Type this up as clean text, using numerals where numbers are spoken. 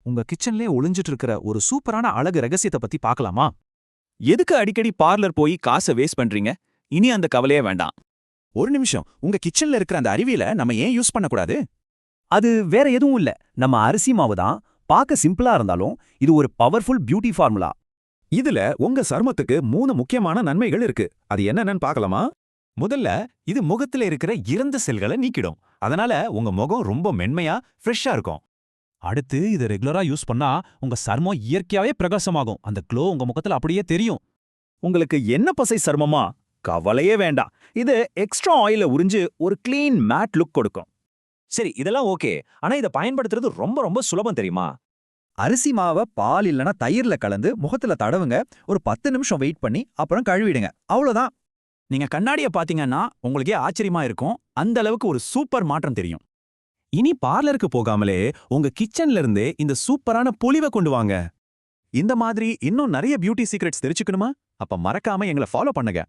உங்க கிச்சன்லயே ஒளிஞ்சிட்டு இருக்கிற ஒரு சூப்பரான அழகு ரகசியத்தை பத்தி பார்க்கலாமா? எதுக்கு அடிக்கடி பார்லர் போய் காசை வேஸ்ட் பண்றீங்க? இனி அந்த கவலையே வேண்டாம். ஒரு நிமிஷம், உங்க கிச்சன்ல இருக்கிற அந்த அறிவியல நம்ம ஏன் யூஸ் பண்ணக்கூடாது? அது வேற எதுவும் இல்ல, நம்ம அரிசி மாவு தான். பார்க்க சிம்பிளா இருந்தாலும் இது ஒரு பவர்ஃபுல் பியூட்டி ஃபார்முலா. இதுல உங்க சருமத்துக்கு 3 முக்கியமான நன்மைகள் இருக்கு. அது என்னன்னு பார்க்கலாமா? முதல்ல, இது முகத்துல இருக்கிற இறந்த செல்களை நீக்கிடும். அதனால உங்க முகம் ரொம்ப மென்மையா ஃப்ரெஷ்ஷா இருக்கும். அடுத்து இதை ரெகுலரா யூஸ் பண்ணா உங்க சர்மம் இயற்கையாவே பிரகாசமாகும். அந்த க்ளோ உங்க முகத்துல அப்படியே தெரியும். உங்களுக்கு என்ன பசை சருமமா? கவலையே வேண்டாம். இது எக்ஸ்ட்ரா ஆயில உறிஞ்சு ஒரு கிளீன் மேட் லுக் கொடுக்கும். சரி, இதெல்லாம் ஓகே. ஆனா இதை பயன்படுத்துறது ரொம்ப ரொம்ப சுலபம் தெரியுமா? அரிசி மாவை பால் இல்லனா தயிர்ல கலந்து முகத்துல தடவுங்க. ஒரு 10 நிமிஷம் வெயிட் பண்ணி அப்புறம் கழுவிடுங்க. அவ்வளவுதான். நீங்க கண்ணாடிய பாத்தீங்கன்னா உங்களுக்கே ஆச்சரியமா இருக்கும். அந்த அளவுக்கு ஒரு சூப்பர் மாற்றம் தெரியும். இனி பார்லருக்கு போகாமலே உங்க கிச்சன்ல இருந்தே இந்த சூப்பரான பொலிவை கொண்டு வாங்க. இந்த மாதிரி இன்னும் நிறைய பியூட்டி சீக்ரெட்ஸ் தெரிஞ்சுக்கணுமா? அப்ப மறக்காம எங்களை ஃபாலோ பண்ணுங்க.